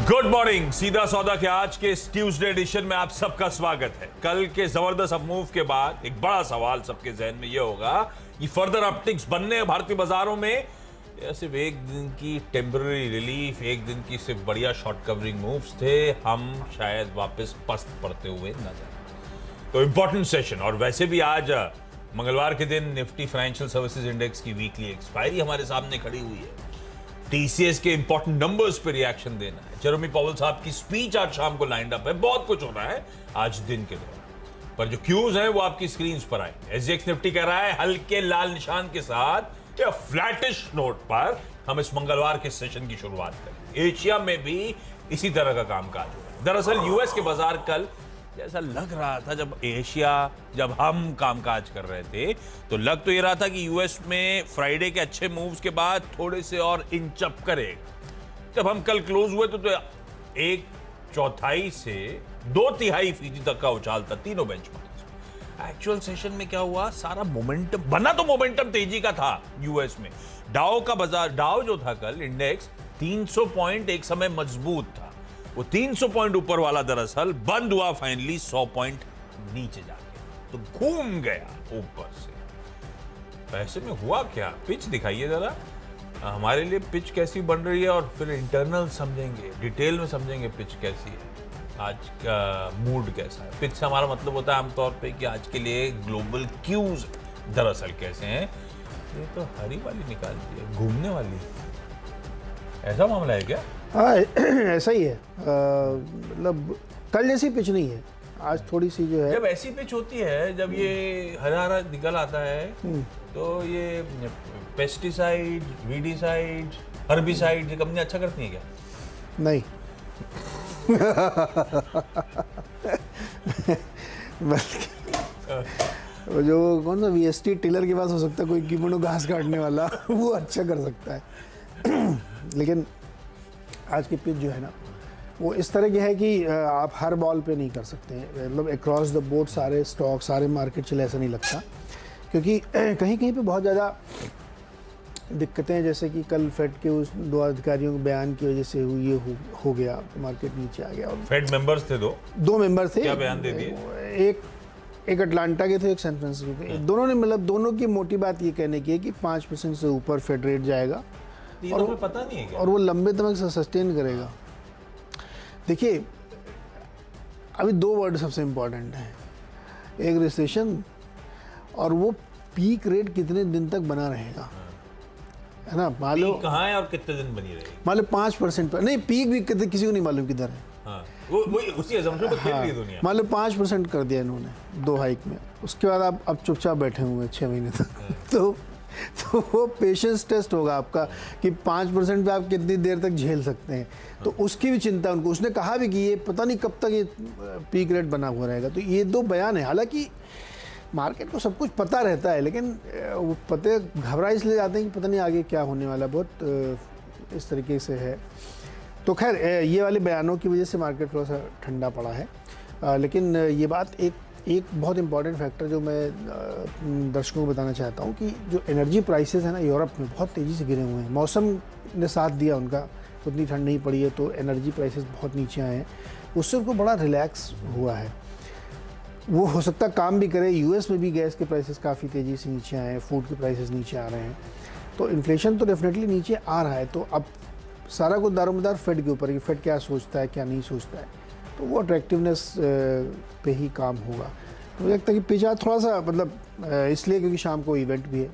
Good morning. सीधा सौदा के आज के इस ट्यूसडे एडिशन में आप सबका स्वागत है। कल के जबरदस्त अपमूव के बाद एक बड़ा सवाल सबके जहन में यह होगा कि फर्दर अपटिक्स बनने हैं भारतीय बाजारों में या सिर्फ एक दिन की टेम्पररी रिलीफ, एक दिन की सिर्फ बढ़िया शॉर्ट कवरिंग मूव्स थे, हम शायद वापस पस्त पड़ते हुए न जाए। तो इंपॉर्टेंट सेशन। और वैसे भी आज मंगलवार के दिन निफ्टी फाइनेंशियल सर्विसेज इंडेक्स की वीकली एक्सपायरी हमारे सामने खड़ी हुई है। टीसीएस के इंपॉर्टेंट नंबर्स पे रिएक्शन देना है। जेरोमी पॉवेल साहब की स्पीच आज शाम को लाइंड अप है। बहुत कुछ हो रहा है आज दिन के दौरान, पर जो क्यूज हैं वो आपकी स्क्रीन पर आए। एसजीएक्स निफ्टी कह रहा है हल्के लाल निशान के साथ या फ्लैटिश नोट पर हम इस मंगलवार के सेशन की शुरुआत करें। एशिया में भी इसी तरह का कामकाज हो रहा है। दरअसल यूएस के बाजार कल जैसा लग रहा था जब हम कामकाज कर रहे थे, तो लग तो ये रहा था कि यूएस में फ्राइडे के अच्छे मूव्स के बाद थोड़े से और इंच अप करेगा। जब हम कल क्लोज हुए तो 1/4 से 2/3% तक का उछाल था तीनों बेंचमार्क्स। एक्चुअल सेशन में क्या हुआ, सारा मोमेंटम बना तो मोमेंटम तेजी का था यूएस में। डाउ जो था कल इंडेक्स 300 पॉइंट एक समय मजबूत था, वो 300 पॉइंट ऊपर वाला दरअसल बंद हुआ फाइनली 100 पॉइंट नीचे जाके, तो घूम गया ऊपर से। ऐसे में हुआ क्या, पिच दिखाइए जरा हमारे लिए। पिच कैसी बन रही है और फिर इंटरनल समझेंगे, डिटेल में समझेंगे पिच कैसी है, आज का मूड कैसा है। पिच से हमारा मतलब होता है आमतौर पे कि आज के लिए ग्लोबल क्यूज दरअसल कैसे हैं। ये तो हरी वाली निकाल दी है, घूमने वाली, ऐसा मामला है क्या? हाँ ऐसा ही है। मतलब कल जैसी पिच नहीं है आज, थोड़ी सी जो है। जब ऐसी पिच होती है, जब ये हरा निकल आता है, तो ये पेस्टिसाइड, वीडिसाइड, हर्बिसाइड ये कंपनी अच्छा करती है क्या? नहीं बल्कि जो कौन सा वीएसटी टिलर के पास हो सकता है कोई कीमोनो घास काटने वाला वो अच्छा कर सकता है। लेकिन आज की पिच जो है ना, वो इस तरह की है कि आप हर बॉल पे नहीं कर सकते। मतलब अक्रॉस द बोर्ड सारे स्टॉक, सारे मार्केट चले, ऐसा नहीं लगता। क्योंकि कहीं कहीं पे बहुत ज़्यादा दिक्कतें, जैसे कि कल फेड के उस 2 अधिकारियों के बयान की वजह से ये हो गया, तो मार्केट नीचे आ गया। और फेड मेंबर्स थे, 2 मेंबर थे। क्या बयान दे दिए? एक अटलांटा के थे, एक सैन फ्रांसिस्को के। दोनों ने, मतलब दोनों की मोटी बात ये कहने की है कि 5% से ऊपर फेड रेट जाएगा और वो पता नहीं है क्या? और वो लंबे तक से सस्टेन करेगा। देखिए, अभी 2 वर्ड सबसे इम्पोर्टेंट हैं, एक रिसेशन और वो पीक रेट कितने दिन तक बना रहेगा, है ना। मान लो कहाँ है और कितने दिन बनी रहेगी। मान लो 5% पर, नहीं पीक भी किसी को नहीं मालूम किधर है। हाँ, वो उसी assumption पे खेल रही है दुनिया। मान लो 5% कर दिया इन्होंने 2 हाइक में, उसके बाद आप अब चुपचाप बैठे हुए 6 महीने तक। तो वो पेशेंस टेस्ट होगा आपका कि 5% पे आप कितनी देर तक झेल सकते हैं। तो उसकी भी चिंता उनको, उसने कहा भी कि ये पता नहीं कब तक ये पीक रेट बना हुआ रहेगा। तो ये 2 बयान है। हालांकि मार्केट को सब कुछ पता रहता है, लेकिन वो पते घबरा इसलिए जाते हैं कि पता नहीं आगे क्या होने वाला, बहुत इस तरीके से है। तो खैर ये वाले बयानों की वजह से मार्केट थोड़ा सा ठंडा पड़ा है। लेकिन ये बात एक बहुत इंपॉर्टेंट फैक्टर जो मैं दर्शकों को बताना चाहता हूँ कि जो एनर्जी प्राइसेस है ना, यूरोप में बहुत तेज़ी से गिरे हुए हैं। मौसम ने साथ दिया उनका, उतनी ठंड नहीं पड़ी है, तो एनर्जी प्राइसेस बहुत नीचे आए हैं। उससे उनको बड़ा रिलैक्स हुआ है। वो हो सकता है काम भी करे। यूएस में भी गैस के प्राइसेस काफ़ी तेज़ी से नीचे आए हैं, फूड के प्राइसेस नीचे आ रहे हैं, तो इन्फ्लेशन तो डेफिनेटली नीचे आ रहा है। तो अब सारा कुछ दारोमदार फेड के ऊपर, कि फेड क्या सोचता है क्या नहीं सोचता है, तो वो अट्रैक्टिवनेस पे ही काम होगा। मुझे लगता है कि पिछा थोड़ा सा, मतलब इसलिए क्योंकि शाम को इवेंट भी है,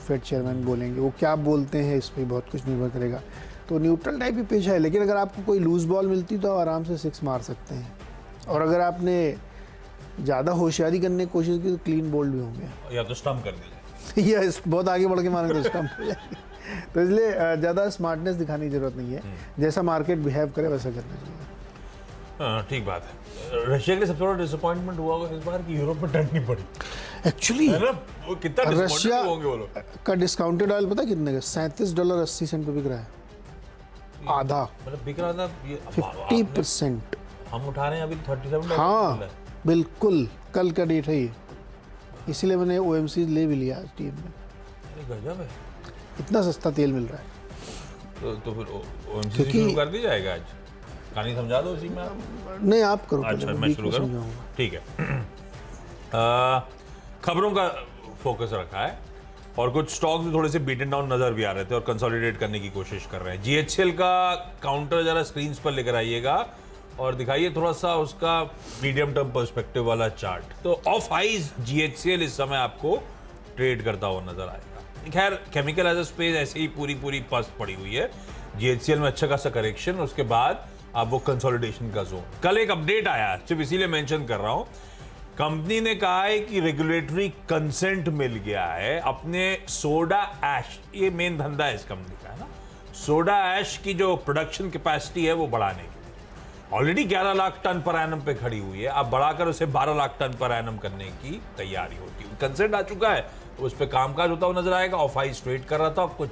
फेड चेयरमैन बोलेंगे, वो क्या बोलते हैं इस पर बहुत कुछ निर्भर करेगा। तो न्यूट्रल टाइप ही पिच है, लेकिन अगर आपको कोई लूज बॉल मिलती तो आप आराम से 6 मार सकते हैं। और अगर आपने ज़्यादा होशियारी करने की कोशिश की तो क्लीन बोल्ड भी होंगे, या तो स्टम्प कर दीजिए या बहुत आगे बढ़ के मारेंगे तो स्टम्प हो जाएगी। तो इसलिए ज़्यादा स्मार्टनेस दिखाने की जरूरत नहीं है, जैसा मार्केट बिहेव करे वैसा करना चाहिए। हाँ, ठीक बात है। रशिया के लिए सबसे बड़ा डिसअपॉइंटमेंट हुआ होगा इस बार कि यूरोप में ठंड नहीं पड़ी। एक्चुअली है ना, वो कितना रशिया होंगे वो लोग। का डिस्काउंटेड ऑयल पता कितने का? $37.80 पे बिक रहा है, आधा, मतलब बिक रहा था 50%। हम उठा रहे हैं अभी 37। हाँ बिल्कुल, कल का डेट है ये, इसीलिए मैंने OMC ले भी लिया आज टीम में। गजब है, इतना सस्ता तेल मिल रहा है। तो फिर OMC शुरू कर दी जाएगा आज। कहानी समझा दो उसी में आप। नहीं आप करो अच्छा पहले, मैं बीच शुरू में करूँ, समझाऊंगा। ठीक है। खबरों का फोकस रखा है और कुछ स्टॉक्स भी थोड़े से बीटन डाउन नजर भी आ रहे थे और कंसोलिडेट करने की कोशिश कर रहे हैं। जीएचसीएल का काउंटर जरा स्क्रीन पर लेकर आइएगा और दिखाइए थोड़ा सा उसका मीडियम टर्म पर्सपेक्टिव वाला चार्ट। तो ऑफ हाइज जीएचसीएल इस समय आपको ट्रेड करता हुआ नजर आएगा। खैर केमिकल एज अ स्पेस ऐसे ही पूरी पस्त पड़ी हुई है। जीएचसीएल में अच्छा खासा करेक्शन, उसके बाद अब वो कंसोलिडेशन का जोन। कल एक अपडेट आया, सिर्फ इसीलिए मेंशन कर रहा हूं, कंपनी ने कहा है कि रेगुलेटरी कंसेंट मिल गया है अपने सोडा ऐश, ये मेन धंधा है इस कंपनी का, है ना, सोडा ऐश की जो प्रोडक्शन कैपेसिटी है वो बढ़ाने की। ऑलरेडी 11 लाख टन पर एनम पे खड़ी हुई है, अब बढ़ाकर उसे 12 लाख टन पर एनम करने की तैयारी होती है। कंसेंट आ चुका है तो उस पर कामकाज होता हुआ नजर आएगा। ऑफ हाइज ट्रेड कर रहा था, कुछ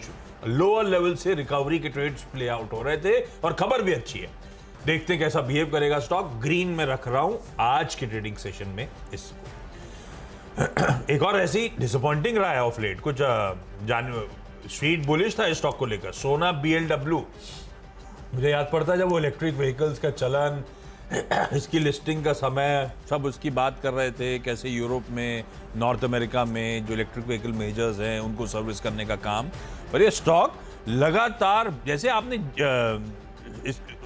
लोअर लेवल से रिकवरी के ट्रेड्स प्ले आउट हो रहे थे और खबर भी अच्छी है। देखते हैं कैसा बिहेव करेगा स्टॉक। ग्रीन में रख रहा हूं आज की ट्रेडिंग सेशन में इसको। एक और ऐसी डिसअपॉइंटिंग रहा है ऑफ लेट, कुछ स्ट्रीट बुलिश था इस स्टॉक को लेकर। सोना BLW, मुझे याद पड़ता है जब वो इलेक्ट्रिक व्हीकल्स का चलन, इसकी लिस्टिंग का समय, सब उसकी बात कर रहे थे, कैसे यूरोप में, नॉर्थ अमेरिका में जो इलेक्ट्रिक व्हीकल मेजर्स हैं उनको सर्विस करने का काम। पर ये स्टॉक लगातार, जैसे आपने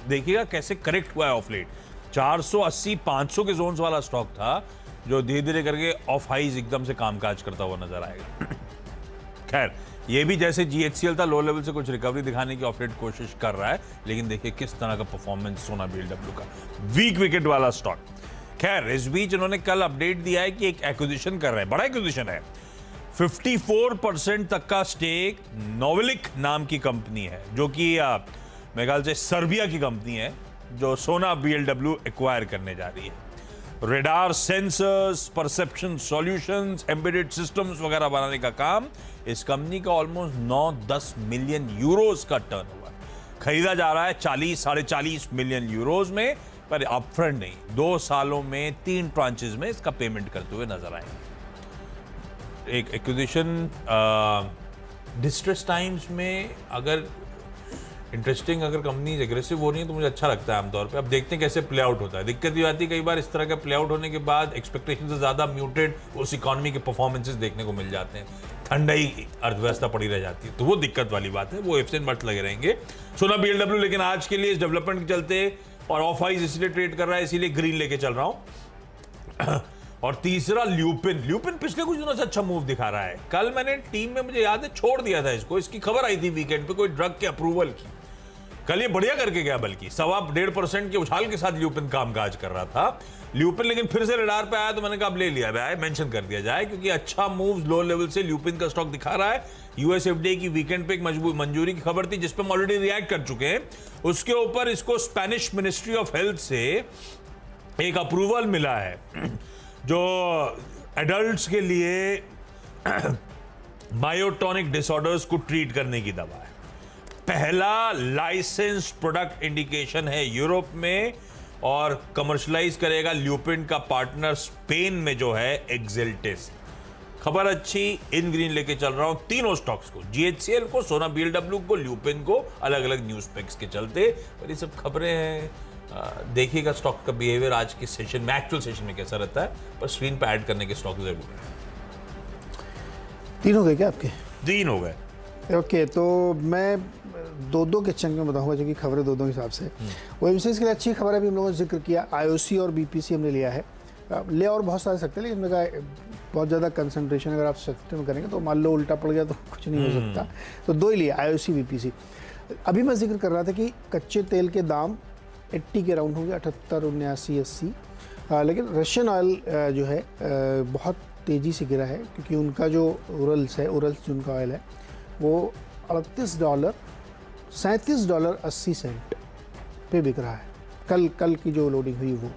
देखिएगा कैसे करेक्ट हुआ है ऑफ लेट, 480-500 के जोन्स वाला स्टॉक था जो धीरे धीरे करके ऑफ हाइज एकदम से कामकाज करता हुआ नजर आएगा। खैर ये भी जैसे जीएचसीएल था, लो लेवल से कुछ रिकवरी दिखाने की ऑफ लेट कोशिश कर रहा है, लेकिन देखिए किस तरह का परफॉर्मेंस सोना BLW का, वीक विकेट वाला स्टॉक। खैर इस बीच इन्होंने कल अपडेट दिया है कि एक एक्विजिशन कर रहे हैं, बड़ा एक्विजिशन है, 54% तक का स्टेक नोवेलिक नाम की कंपनी है, जो कि मेरे ख्याल से सर्बिया की कंपनी है, जो सोना BLW एक्वायर करने जा रही है। Radar sensors, perception solutions, embedded systems वगैरह बनाने का काम इस कंपनी का ऑलमोस्ट 9-10 मिलियन यूरोज का टर्नओवर खरीदा जा रहा है 40-45 मिलियन यूरोज में, पर अपफ्रंट नहीं, 2 सालों में 3 ट्रांचेस में इसका पेमेंट करते हुए नजर आएंगे। एक एक्विजिशन डिस्ट्रेस टाइम्स में अगर इंटरेस्टिंग, अगर कंपनी एग्रेसिव हो रही है तो मुझे अच्छा लगता है आमतौर पे। अब देखते हैं कैसे प्ले आउट होता है। दिक्कत ये आती है कई बार इस तरह का प्ले आउट होने के बाद एक्सपेक्टेशन से ज़्यादा म्यूटेड उस इकोनॉमी के परफॉर्मेंसेस देखने को मिल जाते हैं, ठंडाई अर्थव्यवस्था पड़ी रह जाती है, तो वो दिक्कत वाली बात है। वो एफसेन मत लगे रहेंगे सोना BLW, लेकिन आज के लिए इस डेवलपमेंट के चलते और ऑफ हाइज इसलिए ट्रेड कर रहा है, इसीलिए ग्रीन लेके चल रहा हूँ। और तीसरा ल्यूपिन पिछले कुछ दिनों से अच्छा मूव दिखा रहा है। कल मैंने टीम में, मुझे याद है, छोड़ दिया था इसको, इसकी खबर आई थी वीकेंड पे कोई ड्रग के अप्रूवल की। कल ये बढ़िया करके गया, बल्कि 1.5% के उछाल के साथ ल्यूपिन कामकाज कर रहा था। ल्यूपिन लेकिन फिर से रडार पे आया तो मैंने कहा अब ले लिया जाए, मेंशन कर दिया जाए, क्योंकि अच्छा मूव लो लेवल से ल्यूपिन का स्टॉक दिखा रहा है। यूएस एफडीए की वीकेंड पे एक मंजूरी की खबर थी जिसपे हम ऑलरेडी रिएक्ट कर चुके हैं। उसके ऊपर इसको स्पेनिश मिनिस्ट्री ऑफ हेल्थ से एक अप्रूवल मिला है जो एडल्ट्स के लिए मायोटोनिक डिसऑर्डर्स को ट्रीट करने की दवा है। पहला लाइसेंस प्रोडक्ट इंडिकेशन है यूरोप में और कमर्शलाइज करेगा ल्यूपिन का पार्टनर स्पेन में जो है एक्सेल्टिस। खबर अच्छी, इन ग्रीन लेके चल रहा हूं तीनों स्टॉक्स को, जीएचसीएल को, सोना BLW को, ल्यूपिन को, अलग अलग न्यूज पैक्स के चलते। पर ये सब खबरें हैं, देखिएगा स्टॉक का बिहेवियर आज के सेशन में, एक्चुअल सेशन में कैसा रहता है, पर स्क्रीन पे ऐड करने के स्टॉक जरूर है। 3 हो गए क्या आपके? 3 हो गए। ओके, तो मैं 2-2 के चंक में बताऊंगा, जो कि खबरें 2-2 के हिसाब से। वो एमसीएक्स के लिए अच्छी खबर है, अभी हम लोगों ने जिक्र किया। IOC और BPC हमने लिया है, ले और बहुत सारे सकते हैं, लेकिन हमने कहा बहुत ज़्यादा कंसंट्रेशन अगर आप सेक्टर में करेंगे तो मान लो उल्टा पड़ गया तो कुछ नहीं हो सकता, तो 2 ही लिए, IOC BPC। अभी मैं जिक्र कर रहा था कि कच्चे तेल के दाम 80 के राउंड होंगे, 78, 79, 80, लेकिन रशियन ऑयल जो है बहुत तेज़ी से गिरा है, क्योंकि उनका जो उरल्स जो उनका ऑयल है वो $37.80 पे बिक रहा है। कल की जो लोडिंग हुई वो,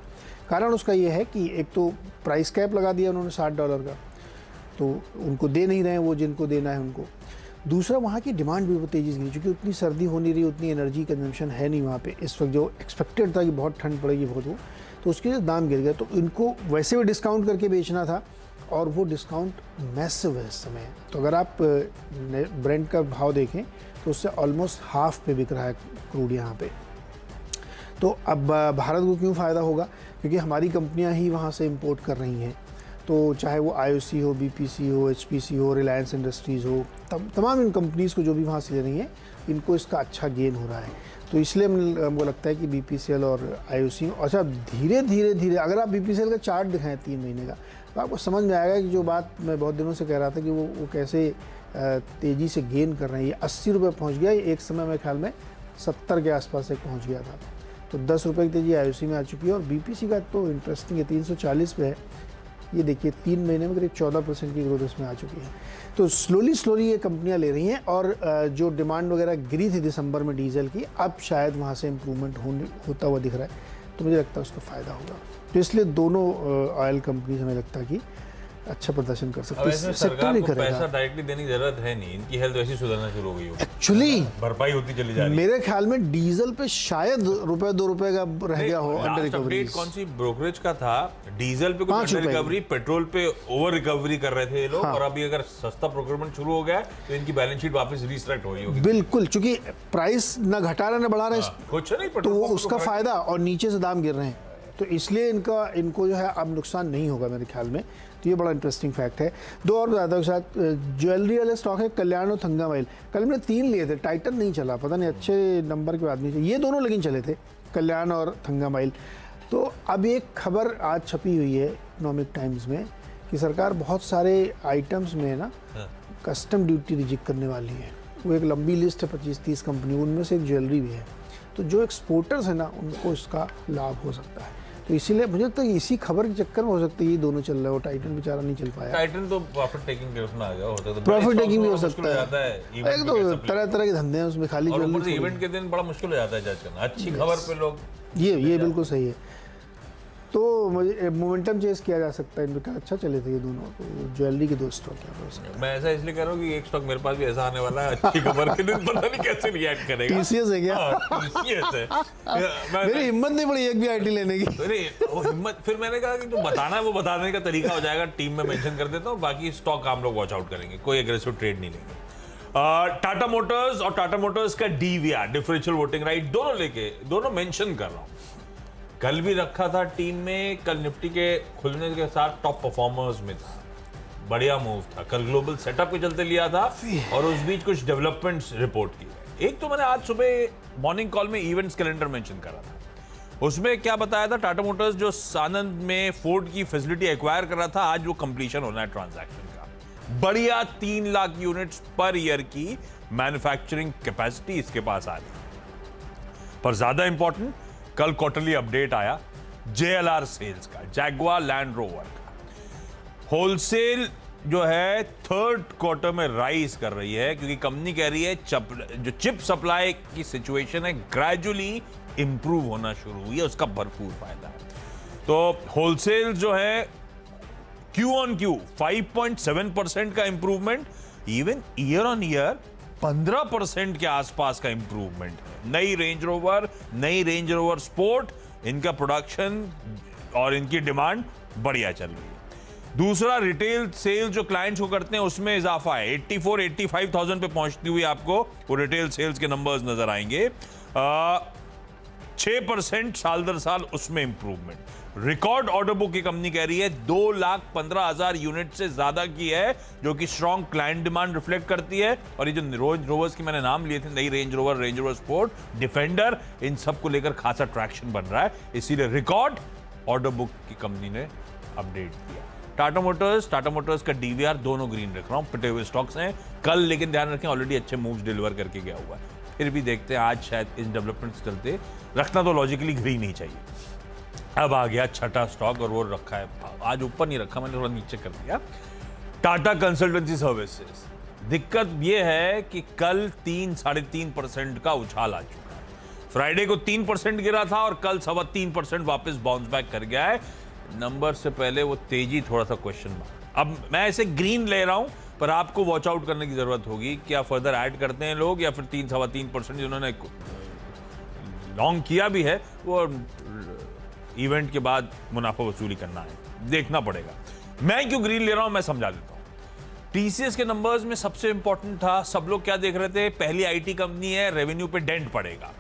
कारण उसका ये है कि एक तो प्राइस कैप लगा दिया उन्होंने $60 का, तो उनको दे नहीं रहे हैं वो जिनको देना है उनको। दूसरा, वहाँ की डिमांड भी बहुत तेज़ी से गिरी, क्योंकि उतनी सर्दी हो नहीं रही, उतनी एनर्जी कंजम्पशन है नहीं वहाँ पे इस वक्त, जो एक्सपेक्टेड था कि बहुत ठंड पड़ेगी बहुत, वो तो उसके लिए दाम गिर गया। तो इनको वैसे भी डिस्काउंट करके बेचना था और वो डिस्काउंट मैसिव है इस समय। तो अगर आप ब्रेंट का भाव देखें तो उससे ऑलमोस्ट हाफ पे बिक रहा है क्रूड यहाँ पे। तो अब भारत को क्यों फ़ायदा होगा, क्योंकि हमारी कंपनियां ही वहाँ से इंपोर्ट कर रही हैं। तो चाहे वो IOC हो, BPC हो, HPC हो, रिलायंस इंडस्ट्रीज़ हो, तमाम इन कंपनीज़ को जो भी वहाँ से ले रही हैं, इनको इसका अच्छा गेन हो रहा है। तो इसलिए हमको लगता है कि BPCL और IOC, अच्छा धीरे धीरे अगर आप BPCL का चार्ट दिखाएं 3 महीने का, तो आपको समझ में आएगा कि जो बात मैं बहुत दिनों से कह रहा था कि वो कैसे तेज़ी से गेन कर रहे हैं। ये 80 रुपये पहुँच गया, एक समय मेरे ख्याल में 70 के आसपास एक पहुँच गया था। तो 10 रुपये की तेज़ी IOC में आ चुकी है। और BPC का तो इंटरेस्टिंग है, 340 पे है। ये देखिए 3 महीने में करीब 14% की ग्रोथ इसमें आ चुकी है। तो स्लोली ये कंपनियां ले रही हैं। और जो डिमांड वगैरह गिरी थी दिसंबर में डीजल की, अब शायद वहाँ से इम्प्रूवमेंट होता हुआ दिख रहा है। तो मुझे लगता है उसका फ़ायदा होगा। तो इसलिए दोनों ऑयल कंपनीज हमें लगता है कि अच्छा प्रदर्शन कर सकते हैं। सरकार को पैसा डायरेक्टली देने की जरूरत है नहीं, इनकी हेल्थ वैसी सुधरना शुरू हो गई होगी, एक्चुअली भरपाई होती चली जा रही है। मेरे ख्याल में डीजल पे शायद ₹1-2 का रह गया हो अंडर रिकवरी। कौन सी ब्रोकरेज का था, डीजल पे कुछ अंडर रिकवरी, पेट्रोल पे ओवर रिकवरी कर रहे थे ये लोग। और अभी अगर सस्ता प्रोक्योरमेंट शुरू हो गया तो इनकी बैलेंस शीट वापस रीस्ट्रक्ट हो गई होगी। बिल्कुल, क्योंकि प्राइस ना घटा रहे ना बढ़ा रहे, कुछ नहीं, तो वो उसका फायदा, और नीचे से दाम गिर रहे हैं, तो इसलिए इनको जो है अब नुकसान नहीं होगा मेरे ख्याल में। तो ये बड़ा इंटरेस्टिंग फैक्ट है। दो और बताता हूँ साथ, ज्वेलरी वाले स्टॉक है कल्याण और थंगामाइल। कल हमने 3 लिए थे, टाइटन नहीं चला, पता नहीं अच्छे नंबर के बाद नहीं, ये दोनों लेकिन चले थे, कल्याण और थंगामाइल। तो अब एक खबर आज छपी हुई है इकोनॉमिक टाइम्स में कि सरकार बहुत सारे आइटम्स में ना कस्टम ड्यूटी रिजेक्ट करने वाली है। वो एक लंबी लिस्ट है 25-30 कंपनी, उनमें से एक ज्वेलरी भी है। तो जो एक्सपोर्टर्स हैं ना, उनको इसका लाभ हो सकता है। तो इसीलिए मुझे लगता है इसी खबर के चक्कर में हो सकता है ये दोनों चल रहे हो। टाइटन बेचारा नहीं चल पाया। टाइटन तो प्रॉफिट टेकिंग के उसमें आ गया होता है, तो प्रॉफिट टेकिंग भी हो सकता है। एक तो तरह के धंधे हैं उसमें, खाली ज्वेलरी। इवेंट के दिन बड़ा मुश्किल हो जाता है जज करना, अच्छी खबर पे लोग ये बिल्कुल सही है। तो मुझे मोमेंटम चेस किया जा सकता है, इनका अच्छा चले थे ये दोनों। तो ज्वेलरी के 2 स्टॉक यहाँ पर। मैं ऐसा इसलिए कर रहा हूँ कि एक स्टॉक मेरे पास भी ऐसा आने वाला है, अच्छी खबर के दिन पता नहीं कैसे रिएक्ट करेगा। TCS है क्या? TCS है। मेरी हिम्मत नहीं पड़ी एक भी आईटी लेने की। वो हिम्मत, फिर मैंने कहा कि जो बताना है वो बताने का तरीका हो जाएगा, टीम में मेंशन कर देता हूँ, बाकी स्टॉक हम लोग वॉच आउट करेंगे, कोई एग्रेसिव ट्रेड नहीं लेंगे। टाटा मोटर्स और टाटा मोटर्स का DVR, डिफरेंशियल वोटिंग राइट, दोनों मेंशन कर रहा हूँ। कल भी रखा था टीम में, कल निफ्टी के खुलने के साथ टॉप परफॉर्मर्स में था, बढ़िया मूव था। कल ग्लोबल सेटअप के चलते लिया था और उस बीच कुछ डेवलपमेंट्स रिपोर्ट की। एक तो मैंने आज सुबह मॉर्निंग कॉल में इवेंट्स कैलेंडर मेंशन करा था, उसमें क्या बताया था, टाटा मोटर्स जो सानंद में फोर्ड की फैसिलिटी एक्वायर कर रहा था, आज वो कंप्लीशन होना है ट्रांजैक्शन का। बढ़िया 3 लाख यूनिट्स पर ईयर की मैन्युफैक्चरिंग कैपेसिटी इसके पास आ रही। पर ज्यादा इंपॉर्टेंट, कल क्वार्टरली अपडेट आया JLR सेल्स का, जैगुआर लैंड रोवर का। होलसेल जो है 3rd क्वार्टर में राइज कर रही है, क्योंकि कंपनी कह रही है जो चिप सप्लाई की सिचुएशन है ग्रेजुअली इंप्रूव होना शुरू हुई है, उसका भरपूर फायदा है। तो होलसेल जो है Q-on-Q 5.7% का improvement, even year on year 15% के आसपास का इंप्रूवमेंट है। नई रेंज रोवर स्पोर्ट, इनका प्रोडक्शन और इनकी डिमांड बढ़िया चल रही है। दूसरा, रिटेल सेल जो क्लाइंट्स को करते हैं उसमें इजाफा है, 84-85,000 पे पहुंचती हुई आपको वो रिटेल सेल्स के नंबर्स नजर आएंगे। 6% साल दर साल उसमें इंप्रूवमेंट। रिकॉर्ड ऑर्डर बुक की कंपनी कह रही है 2,15,000 यूनिट से ज्यादा की है, जो कि स्ट्रॉन्ग क्लाइंट डिमांड रिफ्लेक्ट करती है। और ये जो रेंज रोवर्स की मैंने नाम लिए थे, नई रेंज रोवर स्पोर्ट, डिफेंडर, इन सब को लेकर खासा ट्रैक्शन बन रहा है, इसीलिए रिकॉर्ड ऑर्डर बुक की कंपनी ने अपडेट किया। टाटा मोटर्स का DVR दोनों ग्रीन रख रहा हूं, पिटे हुए स्टॉक्स हैं। कल लेकिन ध्यान रखें ऑलरेडी अच्छे मूव्स डिलीवर करके गया हुआ है, फिर भी देखते हैं आज शायद इस डेवलपमेंट से चलते रखना तो लॉजिकली ग्रीन ही चाहिए। अब आ गया छठा स्टॉक और वो रखा है, आज ऊपर नहीं रखा, मैंने थोड़ा नीचे कर दिया, टाटा कंसल्टेंसी सर्विसेज। दिक्कत ये है कि कल 3-3.5% का उछाल आ चुका है। फ्राइडे को 3% गिरा था और कल 3.25% वापस बाउंस बैक कर गया है। नंबर से पहले वो तेजी थोड़ा सा क्वेश्चन मार्क। अब मैं ऐसे ग्रीन ले रहा हूं, पर आपको वॉच आउट करने की जरूरत होगी, क्या फर्दर ऐड करते हैं लोग या फिर 3-3.25% जिन्होंने लॉन्ग किया भी है वो इवेंट के बाद मुनाफा वसूली करना है, देखना पड़ेगा। मैं क्यों ग्रीन ले रहा हूं मैं समझा देता हूं। TCS के नंबर्स में सबसे इंपॉर्टेंट था, सब लोग क्या देख रहे थे, पहली IT कंपनी है, रेवेन्यू पे डेंट पड़ेगा।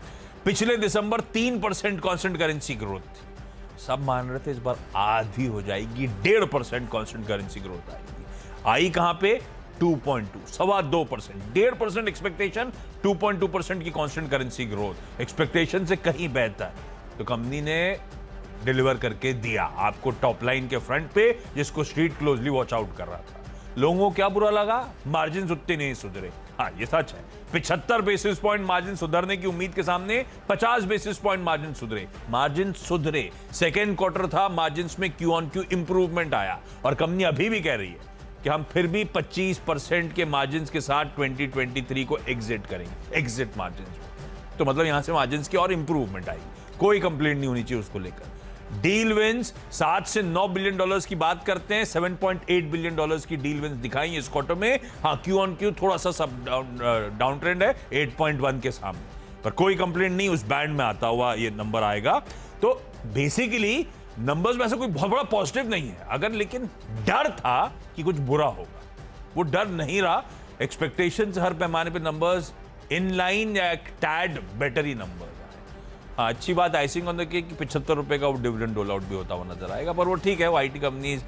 पिछले दिसंबर 3% कांस्टेंट करेंसी ग्रोथ थी। सब मान रहे थे इस बार आधी हो जाएगी, 1.5% कांस्टेंट करेंसी ग्रोथ आएगी। आई कहां पे? 2.2, 2.25%, 1.5% एक्सपेक्टेशन, 2.2% की कांस्टेंट करेंसी ग्रोथ, एक्सपेक्टेशन से कहीं बेहतर। तो कंपनी ने डिलीवर करके दिया आपको टॉप लाइन के फ्रंट पे, जिसको स्ट्रीट क्लोजली वॉच आउट कर रहा था। लोगों को क्या बुरा लगा? मार्जिन उतने नहीं सुधरे। हाँ, ये सच है, 75 बेसिस पॉइंट मार्जिन सुधरने की उम्मीद के सामने 50 बेसिस पॉइंट मार्जिन सुधरे। सेकेंड क्वार्टर था, मार्जिन में क्यू ऑन क्यू इंप्रूवमेंट आया, और कंपनी अभी भी कह रही है कि हम फिर भी 25% के मार्जिन के साथ 2023 को एग्जिट करेंगे, एग्जिट मार्जिन। तो मतलब यहां से मार्जिन की और इंप्रूवमेंट आएगी, कोई कंप्लेंट नहीं होनी चाहिए उसको लेकर। डील विंस 7 से 9 बिलियन डॉलर्स की बात करते हैं, 7.8 बिलियन डॉलर्स की डील विंस दिखाई इस क्वार्टर में। हाँ, क्यू ऑन क्यू थोड़ा सा सब डाउन ट्रेंड है 8.1 के सामने, पर कोई कंप्लेंट नहीं, उस बैंड में आता हुआ ये नंबर आएगा। तो बेसिकली नंबर्स में ऐसा कोई बहुत बड़ा पॉजिटिव नहीं है, अगर लेकिन डर था कि कुछ बुरा होगा, वो डर नहीं रहा। एक्सपेक्टेशन से हर पैमाने पे नंबर्स इन लाइन या टैड बेटर ही नंबर। अच्छी बात आइसिंग ऑन द केक कि 75 रुपए का वो डिविडेंड डोल आउट भी होता हुआ नजर आएगा, पर वो ठीक है, वो आईटी कंपनीज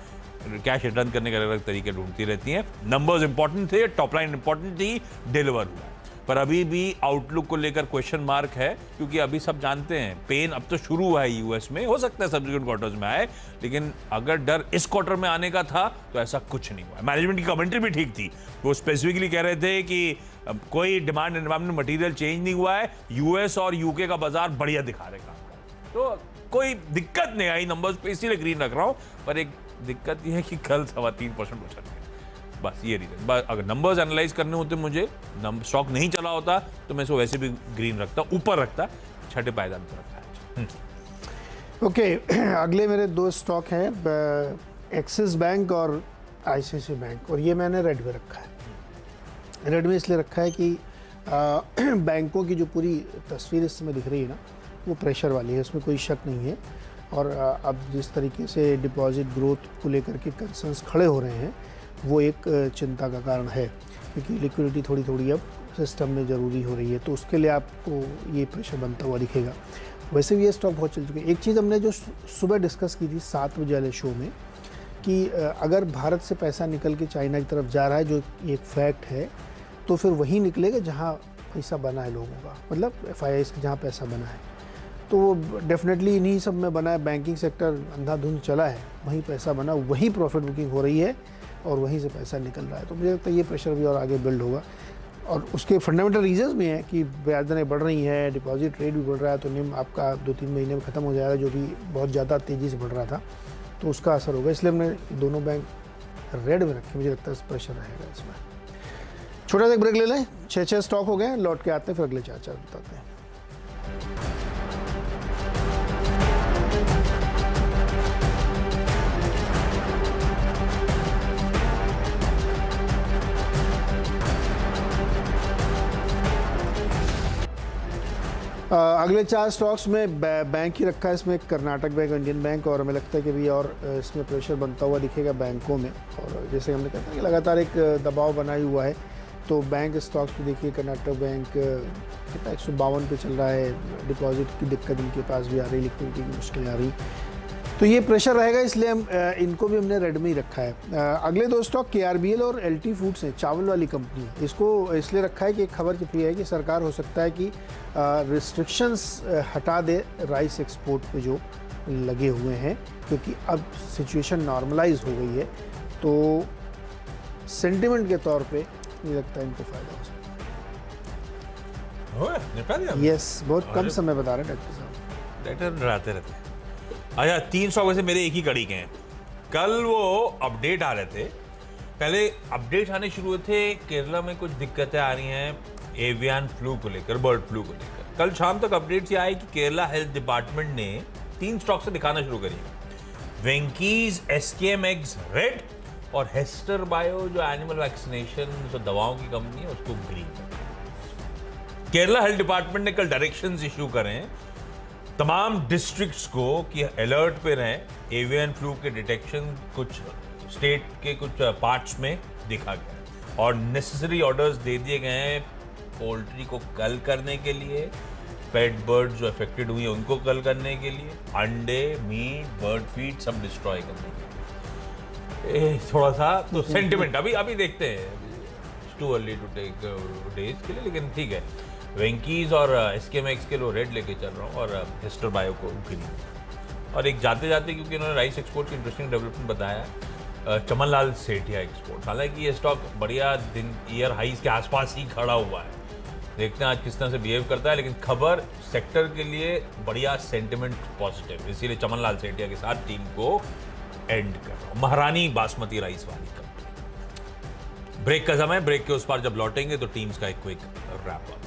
कैश रिटर्न करने के अलग अलग तरीके ढूंढती रहती हैं। नंबर्स इंपॉर्टेंट थे, टॉप लाइन इंपॉर्टेंट थी, डिलीवर हुआ, पर अभी भी आउटलुक को लेकर क्वेश्चन मार्क है, क्योंकि अभी सब जानते हैं पेन अब तो शुरू हुआ है यूएस में, हो सकता है सब्सिक्वेंट क्वार्टर्स में आए, लेकिन अगर डर इस क्वार्टर में आने का था तो ऐसा कुछ नहीं हुआ। मैनेजमेंट की कमेंट्री भी ठीक थी, वो स्पेसिफिकली कह रहे थे कि कोई डिमांड एनवायरमेंट मटेरियल चेंज नहीं हुआ है, यूएस और यूके का बाजार बढ़िया दिखा रहे काम, तो कोई दिक्कत नहीं आई नंबर्स पे, इसीलिए ग्रीन रख रहा हूं। पर एक दिक्कत यह है कि कल 3.25% उछल गया, बस ये रीजन। अगर नंबर्स एनालाइज करने होते मुझे, स्टॉक नहीं चला होता तो मैं इसको वैसे भी ग्रीन रखता, ऊपर रखता, छठे पायदान पर रखता। ओके, अगले मेरे दो स्टॉक हैं, एक्सिस बैंक और आईसीआईसीआई बैंक, और ये मैंने रेड में रखा है। रेड में इसलिए रखा है कि बैंकों की जो पूरी तस्वीर इस समय दिख रही है ना, वो प्रेशर वाली है, उसमें कोई शक नहीं है। और अब जिस तरीके से डिपॉजिट ग्रोथ को लेकर के कंसर्न्स खड़े हो रहे हैं, वो एक चिंता का कारण है, क्योंकि लिक्विडिटी थोड़ी थोड़ी अब सिस्टम में ज़रूरी हो रही है, तो उसके लिए आपको ये प्रेशर बनता हुआ दिखेगा। वैसे भी ये स्टॉक बहुत चल चुके हैं। एक चीज़ हमने जो सुबह डिस्कस की थी 7 बजे वाले शो में, कि अगर भारत से पैसा निकल के चाइना की तरफ जा रहा है, जो एक फैक्ट है, तो फिर वही निकलेगा जहाँ पैसा बना है लोगों का, मतलब FIIs का जहाँ पैसा बना है, तो वो डेफिनेटली इन्हीं सब में बना है। बैंकिंग सेक्टर अंधाधुंध चला है, वहीं पैसा बना, वहीं प्रॉफिट बुकिंग हो रही है और वहीं से पैसा निकल रहा है। तो मुझे लगता है ये प्रेशर भी और आगे बिल्ड होगा, और उसके फंडामेंटल रीजंस भी हैं कि ब्याज दरें बढ़ रही हैं, डिपॉजिट रेट भी बढ़ रहा है, तो निम आपका 2-3 महीने में ख़त्म हो जाएगा, जो भी बहुत ज़्यादा तेज़ी से बढ़ रहा था, तो उसका असर होगा। इसलिए हमने दोनों बैंक रेड में रखे, मुझे लगता है प्रेशर रहेगा इसमें। छोटा सा ब्रेक ले लें, 6 स्टॉक हो गए, लौट के आते हैं, फिर अगले 4 बताते हैं। अगले 4 स्टॉक्स में बैंक ही रखा है, इसमें कर्नाटक बैंक, इंडियन बैंक, और हमें लगता है कि भी और इसमें प्रेशर बनता हुआ दिखेगा बैंकों में। और जैसे हमने कहा था कि लगातार एक दबाव बना ही हुआ है, तो बैंक स्टॉक्स पे देखिए, कर्नाटक बैंक कितना 152 पे चल रहा है, डिपॉजिट की दिक्कत इनके पास भी आ रही, लिक्विडिटी की मुश्किलें आ रही, तो ये प्रेशर रहेगा, इसलिए हम इनको भी हमने रेड में ही रखा है। अगले 2 स्टॉक KRBL और LT फूड्स हैं, चावल वाली कंपनी। इसको इसलिए रखा है कि एक खबर की है कि सरकार हो सकता है कि रिस्ट्रिक्शंस हटा दे राइस एक्सपोर्ट पे जो लगे हुए हैं, क्योंकि अब सिचुएशन नॉर्मलाइज हो गई है, तो सेंटिमेंट के तौर पे मुझे लगता है इनको फायदा हो सकता है। यस, बहुत कम समय बता रहे हैं डॉक्टर साहब, डेटा डराते रहते हैं। अच्छा, 3 स्टॉक वैसे मेरे एक ही कड़ी के हैं। कल वो अपडेट आ रहे थे, पहले अपडेट आने शुरू हुए थे, केरला में कुछ दिक्कतें आ रही हैं एवियन फ्लू को लेकर, बर्ड फ्लू को लेकर। कल शाम तक अपडेट्स ये आए कि केरला हेल्थ डिपार्टमेंट ने 3 स्टॉक से दिखाना शुरू करी, वेंकीज SKM एग्स रेड और हेस्टर बायो जो एनिमल वैक्सीनेशन जो दवाओं की कंपनी है उसको ग्रीन। केरला हेल्थ डिपार्टमेंट ने कल डायरेक्शंस इशू करें तमाम डिस्ट्रिक्ट्स को कि अलर्ट पे रहें, एवियन फ्लू के डिटेक्शन कुछ स्टेट के कुछ पार्ट्स में दिखा गया, और नेसेसरी ऑर्डर्स दे दिए गए हैं पोल्ट्री को कल करने के लिए, पेट बर्ड जो अफेक्टेड हुई है उनको कल करने के लिए, अंडे, मीट, बर्ड फीड सब डिस्ट्रॉय करने के लिए। थोड़ा सा तो सेंटिमेंट अभी देखते हैं, too early to take days के लिए, लेकिन ठीक है। वेंकीज और एसकेएमएक्स के लिए रेड लेके चल रहा हूँ और हिस्टर बायो को ग्रीन। और एक जाते जाते, क्योंकि इन्होंने राइस एक्सपोर्ट की इंटरेस्टिंग डेवलपमेंट बताया है, चमनलाल सेठिया एक्सपोर्ट। हालांकि ये स्टॉक बढ़िया दिन ईयर हाईज के आसपास ही खड़ा हुआ है, देखते हैं आज किस तरह से बिहेव करता है, लेकिन खबर सेक्टर के लिए बढ़िया, सेंटिमेंट पॉजिटिव, इसीलिए चमनलाल सेठिया के साथ टीम को एंड कर रहा हूं। महारानी बासमती राइस वाली कंपनी। ब्रेक का समय, ब्रेक के उस पार जब लौटेंगे तो टीम्स का एक क्विक रैप अप।